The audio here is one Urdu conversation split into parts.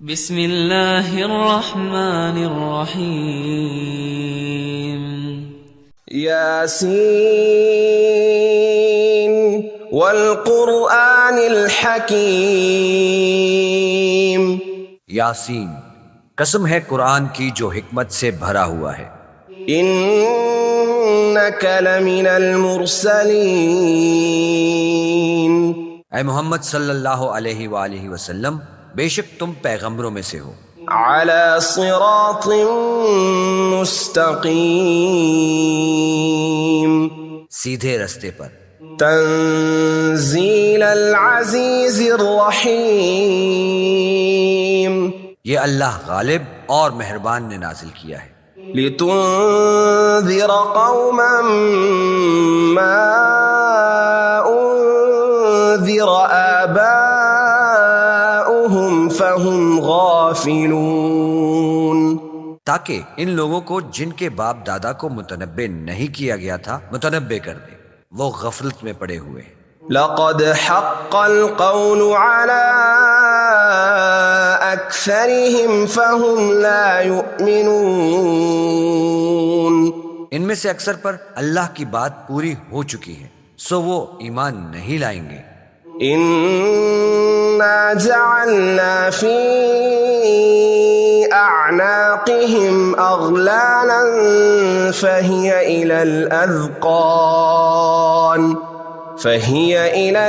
بسم اللہ الرحمن الرحیم یاسین والقرآن الحکیم۔ یاسین، قسم ہے قرآن کی جو حکمت سے بھرا ہوا ہے۔ انک لمن المرسلین۔ اے محمد صلی اللہ علیہ وآلہ وسلم، بے شک تم پیغمبروں میں سے ہو، علی صراط مستقیم، سیدھے رستے پر۔ تنزیل العزیز الرحیم، یہ اللہ غالب اور مہربان نے نازل کیا ہے۔ لتنذر قوما ما انذر آباؤهم فهم غافلون، تاکہ ان لوگوں کو جن کے باپ دادا کو متنبع نہیں کیا گیا تھا متنبع کر دے، وہ غفلت میں پڑے ہوئے ہیں۔ لقد حق القول على اکثرهم فهم لا يؤمنون، ان میں سے اکثر پر اللہ کی بات پوری ہو چکی ہے، سو وہ ایمان نہیں لائیں گے۔ انا جعلنا في اعناقهم اغلالا فهي الى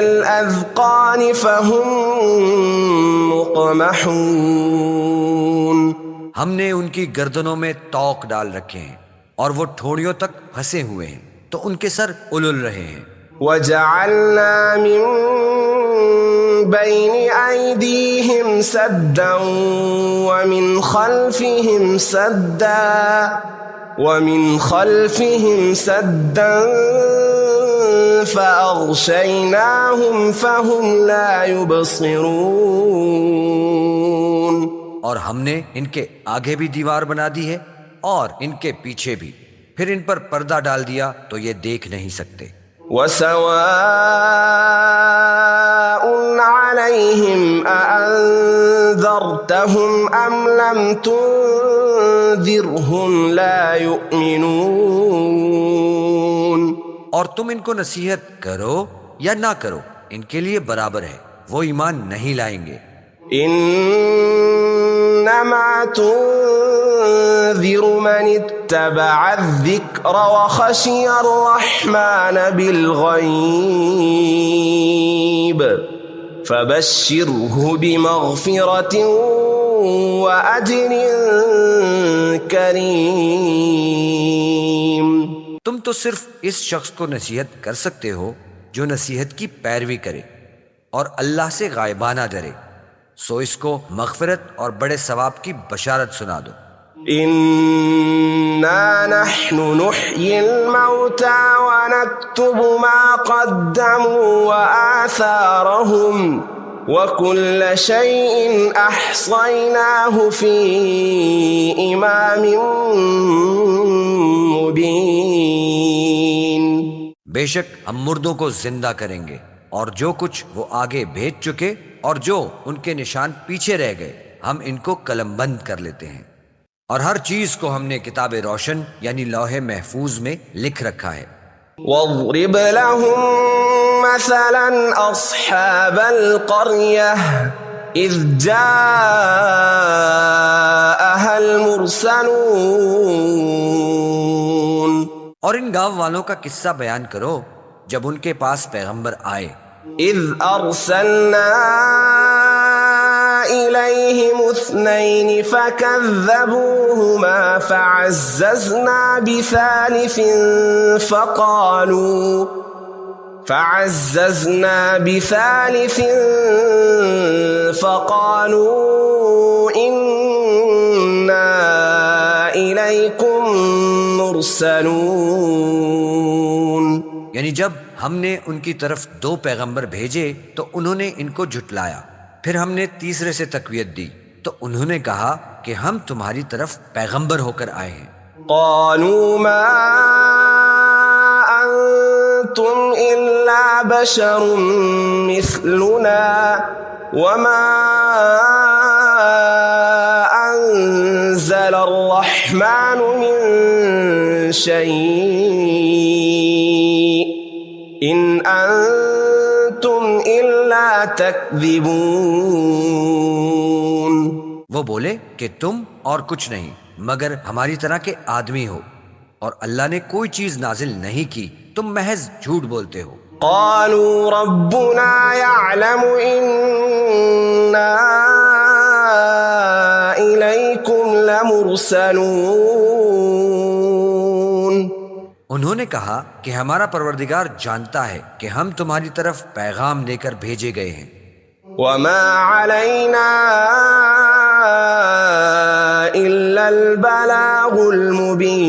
الاذقان فهم مقمحون، ہم نے ان کی گردنوں میں طوق ڈال رکھے ہیں اور وہ ٹھوڑیوں تک پھنسے ہوئے ہیں، تو ان کے سر الل رہے ہیں۔ وجعلنا من بين أيديهم سدا ومن خلفهم سدا فأغشيناهم فهم لا يبصرون، اور ہم نے ان کے آگے بھی دیوار بنا دی ہے اور ان کے پیچھے بھی، پھر ان پر پردہ ڈال دیا تو یہ دیکھ نہیں سکتے۔ وسواء عليهم أأنذرتهم أم لم تنذرهم لا يؤمنون، اور تم ان کو نصیحت کرو یا نہ کرو، ان کے لیے برابر ہے، وہ ایمان نہیں لائیں گے۔ انما تنذر من اتبع الذکر وخشی الرحمن بالغیب فبشره بمغفرة واجر کریم۔ تم تو صرف اس شخص کو نصیحت کر سکتے ہو جو نصیحت کی پیروی کرے اور اللہ سے غائبانہ ڈرے، سو اس کو مغفرت اور بڑے ثواب کی بشارت سنا دو۔ انا نحن نحيي الموتى ونكتب ما قدموا وآثارهم وكل شيء احصيناه في امام مبين، بے شک ہم مردوں کو زندہ کریں گے اور جو کچھ وہ آگے بھیج چکے اور جو ان کے نشان پیچھے رہ گئے ہم ان کو قلم بند کر لیتے ہیں، اور ہر چیز کو ہم نے کتاب روشن یعنی لوح محفوظ میں لکھ رکھا ہے۔ واضرب لهم مثلا اصحاب القرية اذ جاءها المرسلون، اور ان گاؤں والوں کا قصہ بیان کرو جب ان کے پاس پیغمبر آئے۔ اذ ارسلنا إليهم 2 فكذبوهما فعززنا بثالث فقالوا إنا إليكم مرسلون، یعنی جب ہم نے ان کی طرف 2 پیغمبر بھیجے تو انہوں نے ان کو جھٹلایا، پھر ہم نے تیسرے سے تقویت دی تو انہوں نے کہا کہ ہم تمہاری طرف پیغمبر ہو کر آئے ہیں۔ قالوا ما انتم الا بشر مثلنا وما شيء إن أنتم إلا تكذبون. وہ بولے کہ تم اور کچھ نہیں مگر ہماری طرح کے آدمی ہو، اور اللہ نے کوئی چیز نازل نہیں کی، تم محض جھوٹ بولتے ہو. قالوا ربنا يعلم إنا إليكم لمرسلون. انہوں نے کہا کہ ہمارا پروردگار جانتا ہے کہ ہم تمہاری طرف پیغام لے کر بھیجے گئے ہیں. وما علينا إلا البلاغ المبين.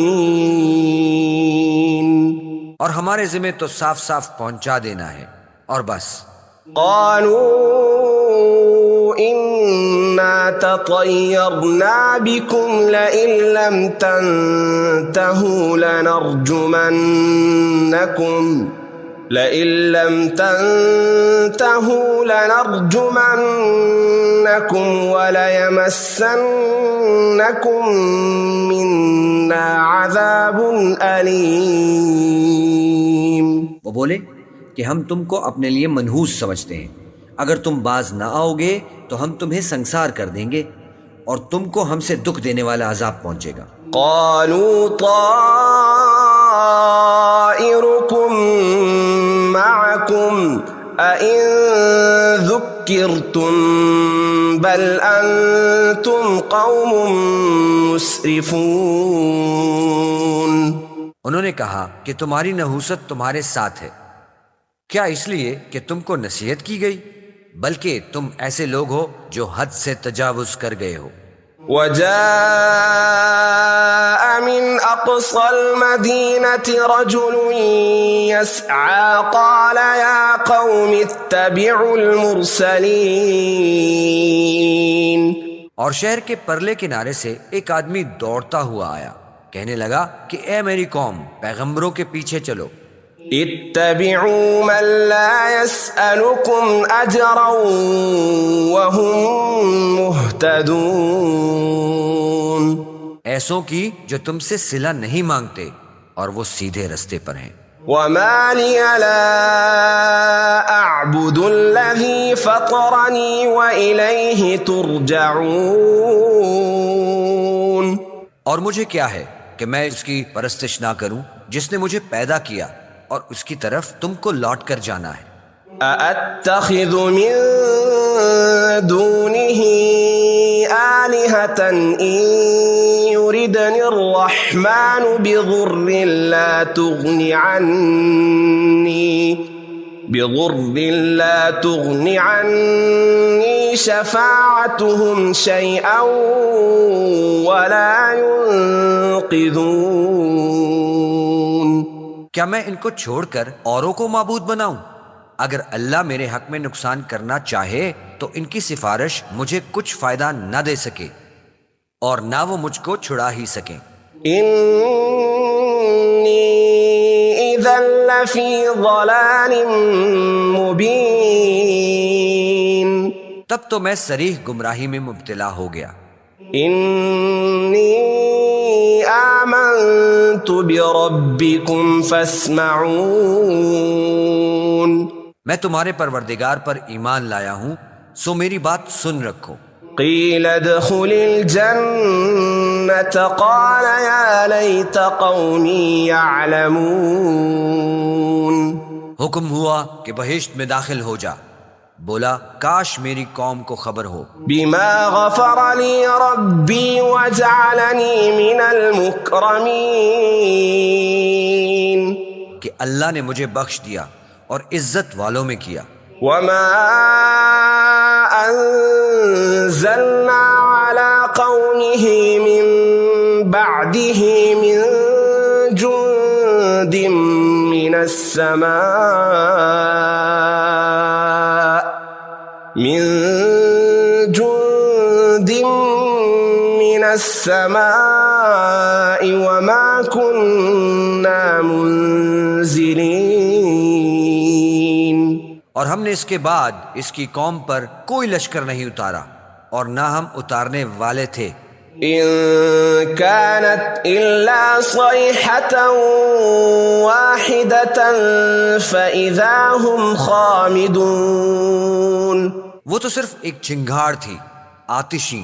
اور ہمارے ذمہ تو صاف صاف پہنچا دینا ہے اور بس. قالوا إنا تطيرنا بكم لئن لم تنتهوا لنرجمنكم وليمسنكم منا عذاب أليم. وہ بولے کہ ہم تم کو اپنے لیے منحوس سمجھتے ہیں، اگر تم باز نہ آؤ گے تو ہم تمہیں سنسار کر دیں گے اور تم کو ہم سے دکھ دینے والا عذاب پہنچے گا. قالوا طائركم معكم أئن ذكرتم بل أنتم قوم مسرفون. انہوں نے کہا کہ تمہاری نحوست تمہارے ساتھ ہے، کیا اس لیے کہ تم کو نصیحت کی گئی؟ بلکہ تم ایسے لوگ ہو جو حد سے تجاوز کر گئے ہو. وجاء من أقصى المدينة رجل يسعى قال يا قوم اتبعوا المرسلين. اور شہر کے پرلے کنارے سے ایک آدمی دوڑتا ہوا آیا، کہنے لگا کہ اے میری قوم، پیغمبروں کے پیچھے چلو. اتبعوا من لا يسألكم أجرا وهم مهتدون. ایسوں کی جو تم سے صلہ نہیں مانگتے اور وہ سیدھے رستے پر ہیں. وما لي لا أعبد الذي فطرني وإليه ترجعون. اور مجھے کیا ہے کہ میں اس کی پرستش نہ کروں جس نے مجھے پیدا کیا اور اس کی طرف تم کو لوٹ کر جانا ہے. أأتخذ من دونه آلهة إن يردني الرحمن بضر لا تغن عني شفاعتهم شيئا ولا ينقذون. کیا میں ان کو چھوڑ کر اوروں کو معبود بناؤں؟ اگر اللہ میرے حق میں نقصان کرنا چاہے تو ان کی سفارش مجھے کچھ فائدہ نہ دے سکے اور نہ وہ مجھ کو چھڑا ہی سکیں. إني إذا لفي ضلال مبين. تب تو میں صریح گمراہی میں مبتلا ہو گیا. إني آمنت بربكم فاسمعون. میں تمہارے پروردگار پر ایمان لایا ہوں، سو میری بات سن رکھو. قيل ادخل الجنة قال يا ليت قومي يعلمون. حکم ہوا کہ بہشت میں داخل ہو جا، بولا کاش میری قوم کو خبر ہو. بما غفر لي ربي وجعلني من المكرمين. کہ اللہ نے مجھے بخش دیا اور عزت والوں میں کیا. وما أنزلنا على قومه من بعده من جند من السماء وما كنا منزلين. اور ہم نے اس کے بعد اس کی قوم پر کوئی لشکر نہیں اتارا اور نہ ہم اتارنے والے تھے. إن كانت إلا صيحة واحدة فإذا هم خامدون. وہ تو صرف ایک چنگھاڑ تھی آتشی،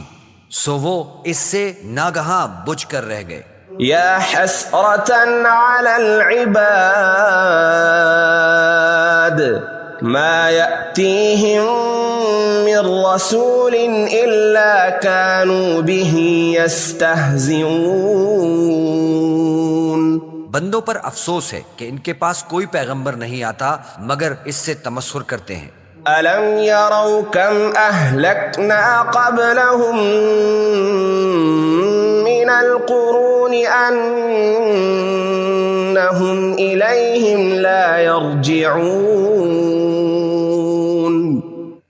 سو وہ اس سے ناگہاں بجھ کر رہ گئے. يا حسرة على العباد ما يأتيهم من رسول إلا كانوا به يستهزئون. بندوں پر افسوس ہے کہ ان کے پاس کوئی پیغمبر نہیں آتا مگر اس سے تمسخر کرتے ہیں. ألم يروا كم أهلكنا قبلهم من القرون أنهم إليهم لا يرجعون.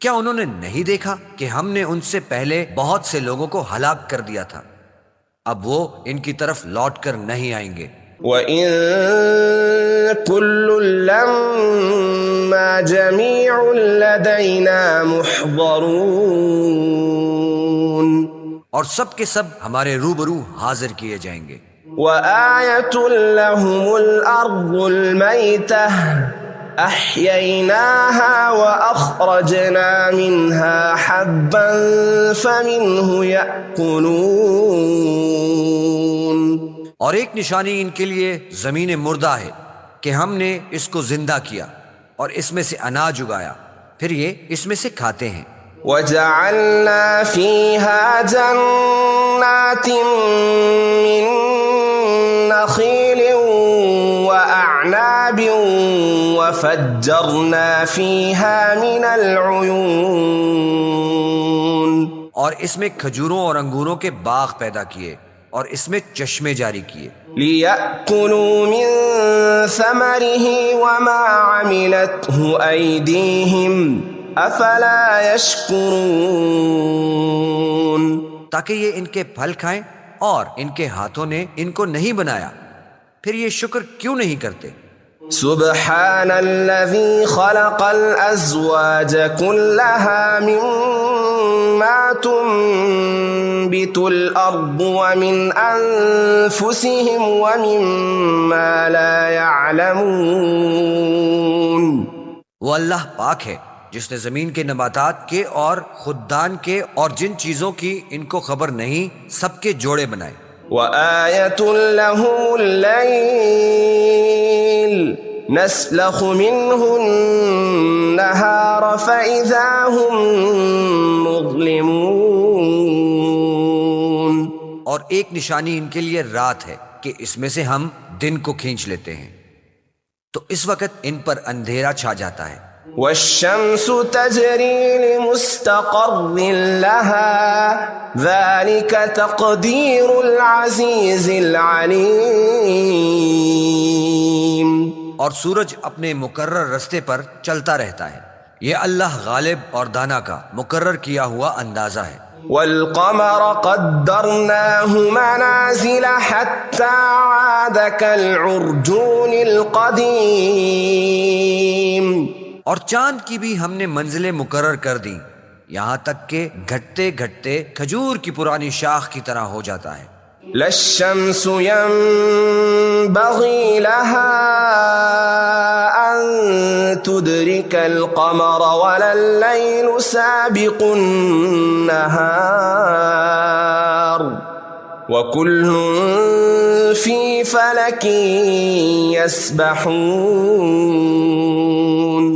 کیا انہوں نے نہیں دیکھا کہ ہم نے ان سے پہلے بہت سے لوگوں کو ہلاک کر دیا تھا، اب وہ ان کی طرف لوٹ کر نہیں آئیں گے. وَإِن كُلٌّ لَّمَّا جَمِيعٌ لَّدَيْنَا مُحْضَرُونَ. اور سب کے سب ہمارے روبرو حاضر کیے جائیں گے. وَآيَةٌ لَّهُمُ الْأَرْضُ الْمَيْتَةُ أَحْيَيْنَاهَا وَأَخْرَجْنَا مِنْهَا حَبًّا فَمِنْهُ يَأْكُلُونَ. اور ایک نشانی ان کے لیے زمین مردہ ہے کہ ہم نے اس کو زندہ کیا اور اس میں سے اناج اگایا، پھر یہ اس میں سے کھاتے ہیں. وَجَعَلْنَا فِيهَا جَنَّاتٍ مِّن نَخِيلٍ وَأَعْنَابٍ وَفَجَّرْنَا فِيهَا مِنَ الْعُيُونِ. اور اس میں کھجوروں اور انگوروں کے باغ پیدا کیے اور اس میں چشمے جاری کیے. لِيَأْكُلُوا مِن ثَمَرِهِ وَمَا عَمِلَتْهُ أَيْدِيهِمْ أَفَلَا يَشْكُرُونَ. تاکہ یہ ان کے پھل کھائیں اور ان کے ہاتھوں نے ان کو نہیں بنایا، پھر یہ شکر کیوں نہیں کرتے؟ سبحان الذي خلق الأزواج كلها مما تنبت الأرض ومن أنفسهم ومما لا يعلمون. وہ اللہ پاک ہے جس نے زمین کے نباتات کے اور خوددان کے اور جن چیزوں کی ان کو خبر نہیں سب کے جوڑے بنائے. وآية لهم الليل نسلخ منه النهار فإذا هم مظلمون. اور ایک نشانی ان کے لیے رات ہے کہ اس میں سے ہم دن کو کھینچ لیتے ہیں تو اس وقت ان پر اندھیرا چھا جاتا ہے. والشمس تجري لمستقر لها ذلك تقدير العزيز العليم. اور سورج اپنے مقرر رستے پر چلتا رہتا ہے، یہ اللہ غالب اور دانا کا مقرر کیا ہوا اندازہ ہے. والقمر قدرناه منازل حتى عاد كالعرجون القديم. اور چاند کی بھی ہم نے منزلیں مقرر کر دیں یہاں تک کہ گھٹتے گھٹتے کھجور کی پرانی شاخ کی طرح ہو جاتا ہے. لا الشمس ينبغي لها أن تدرك القمر ولا الليل سابق النهار وكل في فلك يسبحون.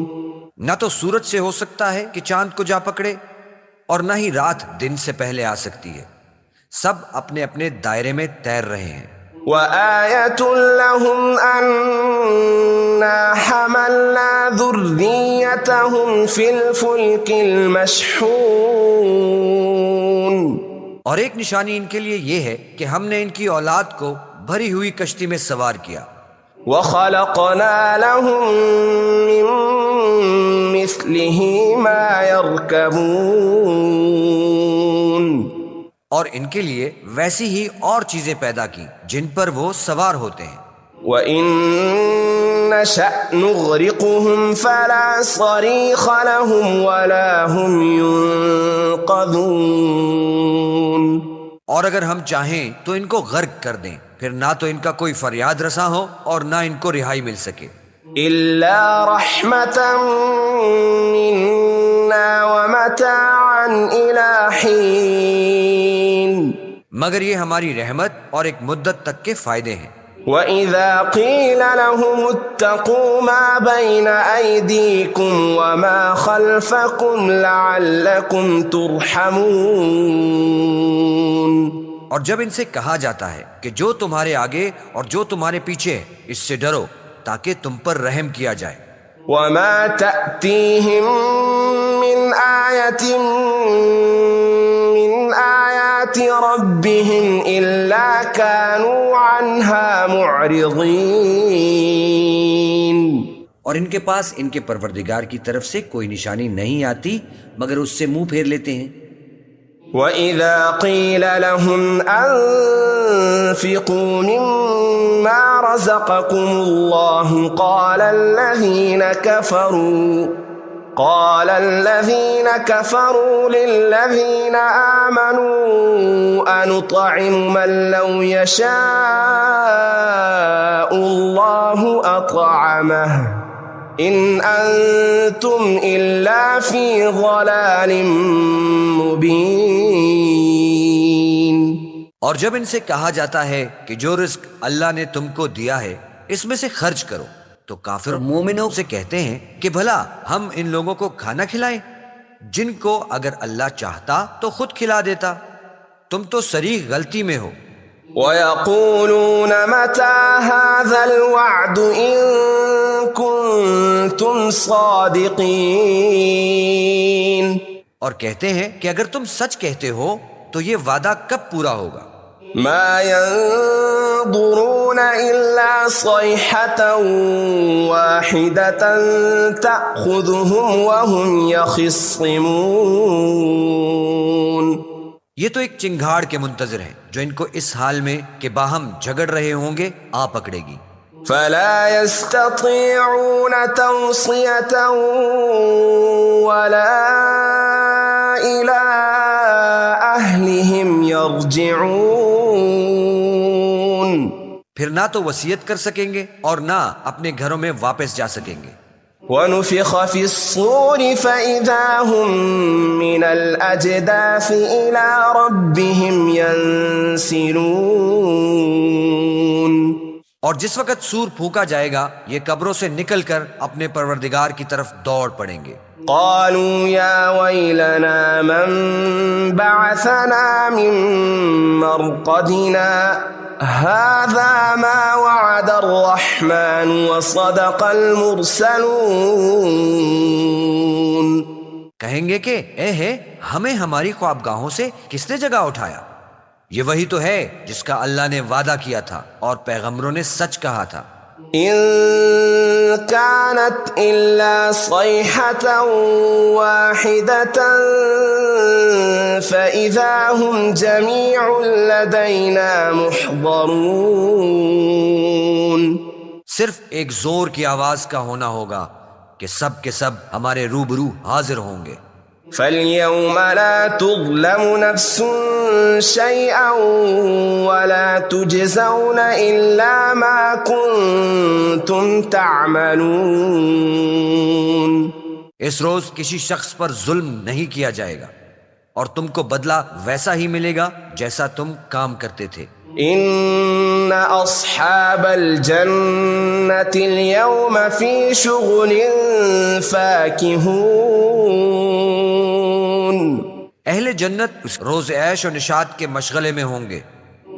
نہ تو سورج سے ہو سکتا ہے کہ چاند کو جا پکڑے اور نہ ہی رات دن سے پہلے آ سکتی ہے، سب اپنے اپنے دائرے میں تیر رہے ہیں. وآية لهم أنا حملنا ذريتهم في الفلك المشحون. اور ایک نشانی ان کے لیے یہ ہے کہ ہم نے ان کی اولاد کو بھری ہوئی کشتی میں سوار کیا. وخلقنا لهم من مثله ما يركبون. اور ان کے لیے ویسی ہی اور چیزیں پیدا کی جن پر وہ سوار ہوتے ہیں. وَإِن نَّشَأْ نُغْرِقْهُمْ فَلَا صَرِيخَ لَهُمْ وَلَا هُمْ يُنقَذُونَ. اور اگر ہم چاہیں تو ان کو غرق کر دیں، پھر نہ تو ان کا کوئی فریاد رساں ہو اور نہ ان کو رہائی مل سکے۔ إلا رحمة منا ومتاعا إلى حين مگر یہ ہماری رحمت اور ایک مدت تک کے فائدے ہیں۔ وَإِذَا قِيلَ لَهُمُ اتَّقُوا مَا بَيْنَ أَيْدِيكُمْ وَمَا خَلْفَكُمْ لَعَلَّكُمْ تُرْحَمُونَ، اور جب ان سے کہا جاتا ہے کہ جو تمہارے آگے اور جو تمہارے پیچھے ہے اس سے ڈرو تاکہ تم پر رحم کیا جائے۔ وَمَا تَأْتِيهِم مِّنْ آيَةٍ مِّنْ آيَاتِ رَبِّهِمْ إِلَّا كَانُوا عَنْهَا مُعْرِضِينَ، اور ان کے پاس ان کے پروردگار کی طرف سے کوئی نشانی نہیں آتی مگر اس سے منہ پھیر لیتے ہیں۔ وَإِذَا قِيلَ لَهُمْ أَنفِقُوا مِمَّا رَزَقَكُمُ اللَّهُ قَالَ الَّذِينَ كَفَرُوا لِلَّذِينَ آمَنُوا أَنُطْعِمُ مَن لَّوْ يَشَاءُ اللَّهُ أَطْعَمَهُ إِنْ أَنتُمْ إِلَّا فِي ضَلَالٍ مُبِينٍ۔ اور جب ان سے کہا جاتا ہے کہ جو رزق اللہ نے تم کو دیا ہے اس میں سے خرچ کرو، تو کافر مومنوں سے کہتے ہیں کہ بھلا ہم ان لوگوں کو کھانا کھلائیں جن کو اگر اللہ چاہتا تو خود کھلا دیتا، تم تو صریح غلطی میں ہو۔ وَيَقُولُونَ مَتَى هَذَا الْوَعْدُ إِن كُنتُمْ صَادِقِينَ، اور کہتے ہیں کہ اگر تم سچ کہتے ہو تو یہ وعدہ کب پورا ہوگا؟ مَا يَنظُرُونَ إِلَّا صَيْحَةً وَاحِدَةً تَأْخُذُهُمْ وَهُمْ يَخِصِّمُونَ، یہ تو ایک چنگھاڑ کے منتظر ہیں جو ان کو اس حال میں کہ باہم جھگڑ رہے ہوں گے آ پکڑے گی۔ فَلَا يَسْتَطِيعُونَ تَوْصِيَةً وَلَا إِلَىٰ أَهْلِهِمْ يَرْجِعُونَ، پھر نہ تو وصیت کر سکیں گے اور نہ اپنے گھروں میں واپس جا سکیں گے۔ وَنُفِخَ فِي الصُّورِ فَإِذَا هُم مِّنَ الْأَجْدَاثِ إِلَىٰ رَبِّهِمْ يَنسِلُونَ، اور جس وقت سور پھونکا جائے گا یہ قبروں سے نکل کر اپنے پروردگار کی طرف دوڑ پڑیں گے۔ قالوا يا ويلنا من بعثنا من مرقدنا هذا ما وعد الرحمن وصدق المرسلون، کہیں گے کہ اے ہے ہمیں ہماری خوابگاہوں سے کس نے جگہ اٹھایا، یہ وہی تو ہے جس کا اللہ نے وعدہ کیا تھا اور پیغمبروں نے سچ کہا تھا۔ إن كانت إلا صيحة واحدة فإذا هم جميع لدينا محضرون، صرف ایک زور کی آواز کا ہونا ہوگا کہ سب کے سب ہمارے روبرو حاضر ہوں گے۔ فَالْيَوْمَ لَا تُظْلَمُ نَفْسٌ شَيْئًا وَلَا تُجْزَوْنَ إِلَّا مَا كُنتُمْ تَعْمَلُونَ، اس روز کسی شخص پر ظلم نہیں کیا جائے گا اور تم کو بدلہ ویسا ہی ملے گا جیسا تم کام کرتے تھے۔ إِنَّ أَصْحَابَ الْجَنَّةِ الْيَوْمَ فِي شُغُلٍ فَاكِهُونَ، اہل جنت اس روز عیش و نشاط کے مشغلے میں ہوں گے۔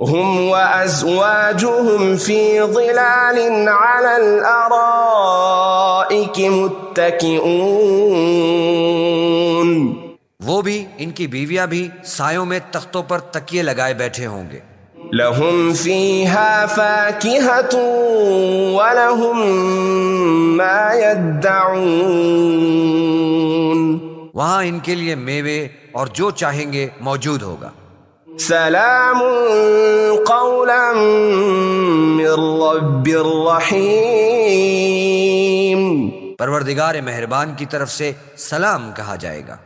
هُمْ وَأَزْوَاجُهُمْ فِي ظِلَالٍ عَلَى الْأَرَائِكِ مُتَّكِئُونَ، وہ بھی ان کی بیویاں بھی سایوں میں تختوں پر تکیے لگائے بیٹھے ہوں گے۔ لَهُمْ فِيهَا فَاكِهَةٌ وَلَهُمْ مَا يَدَّعُونَ، وہاں ان کے لیے میوے اور جو چاہیں گے موجود ہوگا۔ سلام قولا من رب الرحیم، پروردگار مہربان کی طرف سے سلام کہا جائے گا۔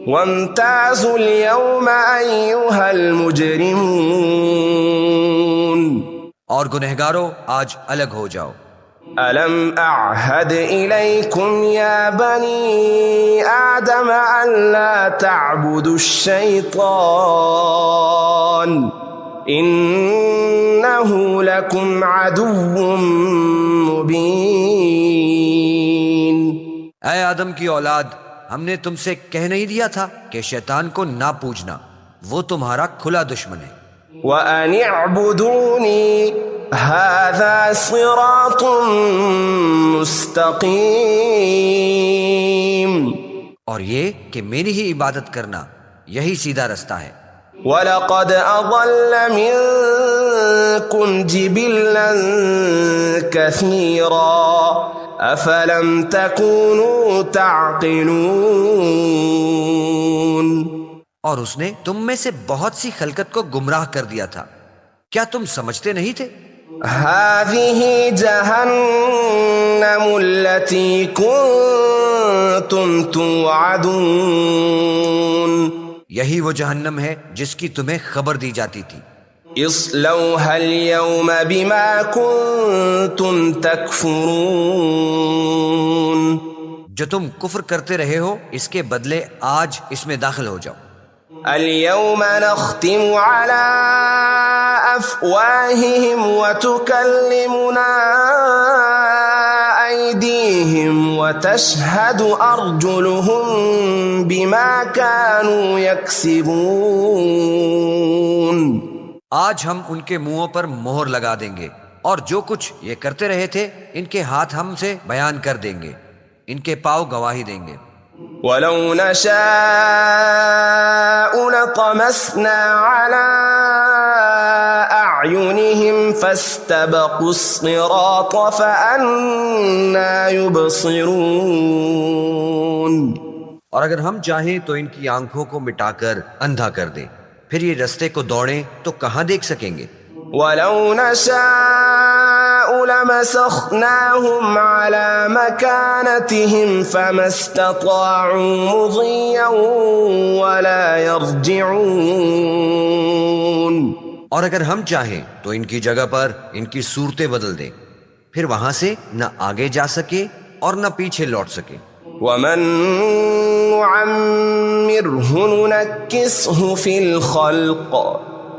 وامتازوا اليوم أيها المجرمون اور گنہگارو آج الگ ہو جاؤ. ألم أعهد إليكم يا بني آدم ألا تعبدوا الشيطان إنه لكم عدو مبين. اے آدم کی اولاد، ہم نے تم سے کہہ نہیں دیا تھا کہ شیطان کو نہ پوجنا، وہ تمہارا کھلا دشمن ہے. وَأَنِ اعْبُدُونِي هَذَا صِرَاطٌ مُسْتَقِيمٌ. اور یہ کہ میری ہی عبادت کرنا یہی سیدھا رستہ ہے. وَلَقَدْ أَضَلَّ مِنكُمْ جِبِلًّا كَثِيرًا أَفَلَمْ تَكُونُوا تَعْقِلُونَ. اور اس نے تم میں سے بہت سی خلقت کو گمراہ کر دیا تھا، کیا تم سمجھتے نہیں تھے؟ هذه جهنم التي كنتم توعدون. یہی وہ جہنم ہے جس کی تمہیں خبر دی جاتی تھی. اصلوها اليوم بما كنتم تكفرون. جو تم کفر کرتے رہے ہو اس کے بدلے آج اس میں داخل ہو جاؤ. اليوم نختم على أفواههم وتكلمنا أيديهم وتشهد أرجلهم بما كانوا يكسبون. آج ہم ان کے منہوں پر مہر لگا دیں گے، اور جو کچھ یہ کرتے رہے تھے ان کے ہاتھ ہم سے بیان کر دیں گے، ان کے پاؤں گواہی دیں گے. وَلَوْ نَشَاءُ لَطَمَسْنَا عَلَىٰ أَعْيُنِهِمْ فَاسْتَبَقُوا الصِّرَاطَ فَأَنَّىٰ يُبْصِرُونَ. اور اگر ہم چاہیں تو ان کی آنکھوں کو مٹا کر اندھا کر دیں، پھر یہ رستے کو دوڑیں تو کہاں دیکھ سکیں گے. وَلَوْ نَشَاءُ لَمَسَخْنَاهُمْ عَلَىٰ مَكَانَتِهِمْ فَمَا اسْتَطَاعُوا مُضِيًّا وَلَا يَرْجِعُونَ. اور اگر ہم چاہیں تو ان کی جگہ پر ان کی صورتیں بدل دیں، پھر وہاں سے نہ آگے جا سکے اور نہ پیچھے لوٹ سکے. وَمَن نُّعَمِّرْهُ نُنَكِّسْهُ فِي الْخَلْقِ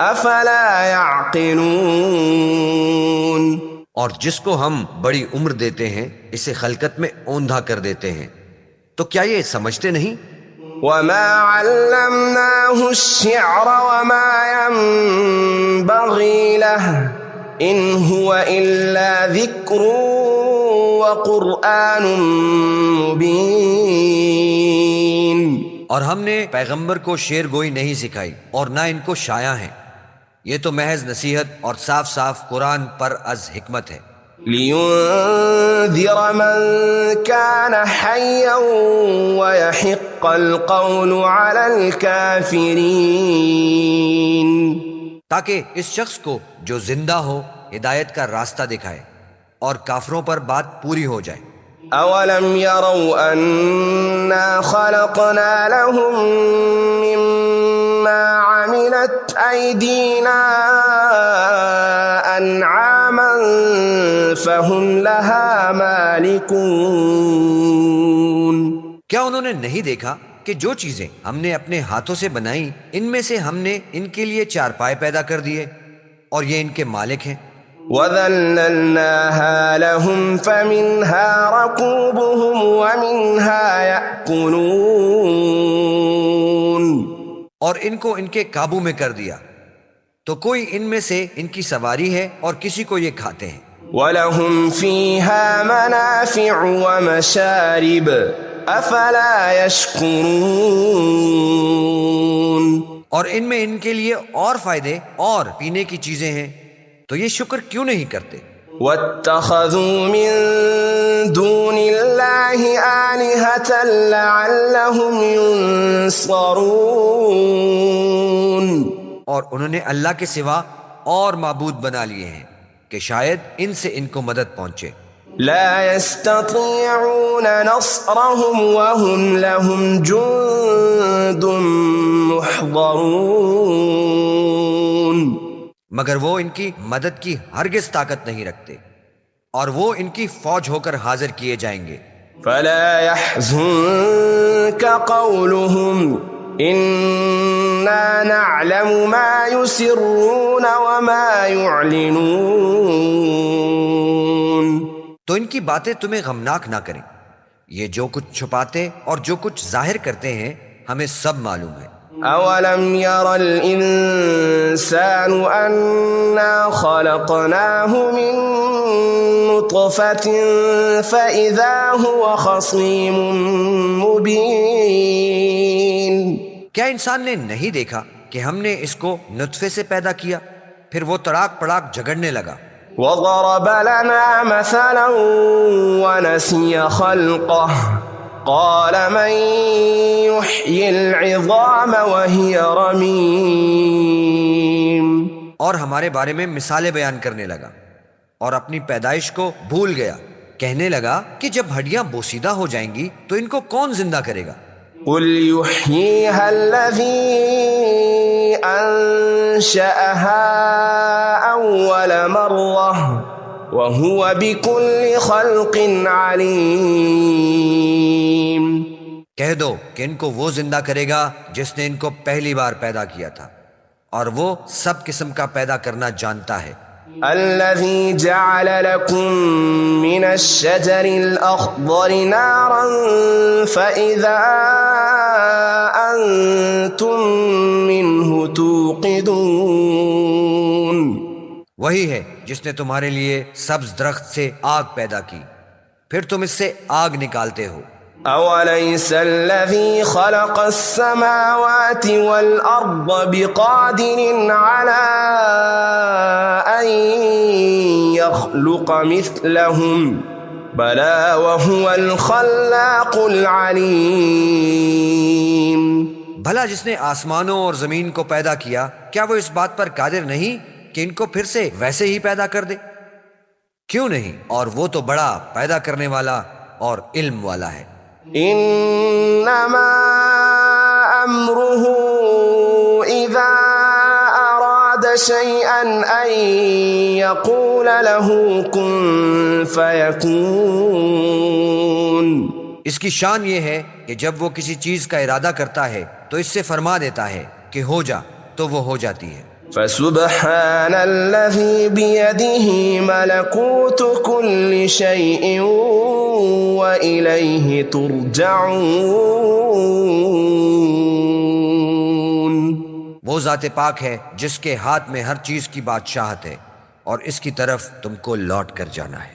أَفَلَا يَعْقِلُونَ. اور جس کو ہم بڑی عمر دیتے ہیں اسے خلقت میں اوندھا کر دیتے ہیں، تو کیا یہ سمجھتے نہیں؟ وَمَا عَلَّمْنَاهُ الشِّعْرَ وَمَا يَنبَغِي لَهُ إِنْ هُوَ إِلَّا ذِكْرٌ وَقُرْآنٌ مُبِينٌ. اور ہم نے پیغمبر کو شعر گوئی نہیں سکھائی اور نہ ان کو شایع ہے، یہ تو محض نصیحت اور صاف صاف قرآن پر از حکمت ہے. لِيُنذِرَ مَن كَانَ حَيًّا وَيَحِقَّ الْقَوْلُ عَلَى الْكَافِرِينَ. تاکہ اس شخص کو جو زندہ ہو ہدایت کا راستہ دکھائے اور کافروں پر بات پوری ہو جائے. أَوَلَمْ يَرَوْا أَنَّا خَلَقْنَا لَهُم مِّمَّا عَمِلَتْ أَيْدِينَا أَنْعَامًا فَهُمْ لَهَا مَالِكُونَ. کیا انہوں نے نہیں دیکھا کہ جو چیزیں ہم نے اپنے ہاتھوں سے بنائیں ان میں سے ہم نے ان کے لیے چارپائے پیدا کر دیے اور یہ ان کے مالک ہیں. وَذَلَّلْنَاهَا لَهُمْ فَمِنْهَا رَكُوبُهُمْ وَمِنْهَا يَأْكُلُونَ. اور ان کو ان کے قابو میں کر دیا، تو کوئی ان میں سے ان کی سواری ہے اور کسی کو یہ کھاتے ہیں. وَلَهُمْ فِيهَا مَنَافِعُ وَمَشَارِبُ أَفَلَا يَشْكُرُونَ. اور ان میں ان کے لیے اور فائدے اور پینے کی چیزیں ہیں، تو یہ شکر کیوں نہیں کرتے؟ وَاتَّخَذُوا مِن دُونِ اللَّهِ آلِهَةً لَعَلَّهُمْ يُنصَرُونَ. اور انہوں نے اللہ کے سوا اور معبود بنا لیے ہیں کہ شاید ان سے ان کو مدد پہنچے. لا يستطيعون نصرهم وهم لهم جند محضرون، مگر وہ ان کی مدد کی ہرگز طاقت نہیں رکھتے اور وہ ان کی فوج ہو کر حاضر کیے جائیں گے۔ فلا يحزنك قولهم إنا نعلم ما يسرون وما يعلنون، تو ان کی باتیں تمہیں غمناک نہ کریں، یہ جو کچھ چھپاتے اور جو کچھ ظاہر کرتے ہیں ہمیں سب معلوم ہے۔ أولم ير الإنسان أنا خلقناه من نطفة فإذا هو خصيم مبين، کیا انسان نے نہیں دیکھا کہ ہم نے اس کو نطفے سے پیدا کیا پھر وہ تڑاک پڑاک جھگڑنے لگا۔ وضرب لنا مثلا ونسي خلقه قال من يحيي العظام وهي رميم، اور ہمارے بارے میں مثالیں بیان کرنے لگا اور اپنی پیدائش کو بھول گیا، کہنے لگا کہ جب ہڈیاں بوسیدہ ہو جائیں گی تو ان کو کون زندہ کرے گا؟ قل يحييها الذي أنشأها أول مرة وهو بكل خلق عليم، کہہ دو کہ ان کو وہ زندہ کرے گا جس نے ان کو پہلی بار پیدا کیا تھا اور وہ سب قسم کا پیدا کرنا جانتا ہے۔ الذي جعل لكم من الشجر الأخضر نارا فإذا أنتم منه توقدون، وہی ہے جس نے تمہارے لیے سبز درخت سے آگ پیدا کی پھر تم اس سے آگ نکالتے ہو۔ أوليس الذي خلق السماوات والأرض بقادر على أن يخلق مثلهم بلى وهو الخلاق العليم، بھلا جس نے آسمانوں اور زمین کو پیدا کیا کیا وہ اس بات پر قادر نہیں کہ ان کو پھر سے ویسے ہی پیدا کر دے؟ کیوں نہیں، اور وہ تو بڑا پیدا کرنے والا اور علم والا ہے۔ انما امره اذا اراد شيئا ان يقول له كن فيكون، اس کی شان یہ ہے کہ جب وہ کسی چیز کا ارادہ کرتا ہے تو اس سے فرما دیتا ہے کہ ہو جا تو وہ ہو جاتی ہے۔ فسبحان الذي بيده ملكوت كل شيء وإليه ترجعون، وہ ذات پاک ہے جس کے ہاتھ میں ہر چیز کی بادشاہت ہے اور اس کی طرف تم کو لوٹ کر جانا ہے۔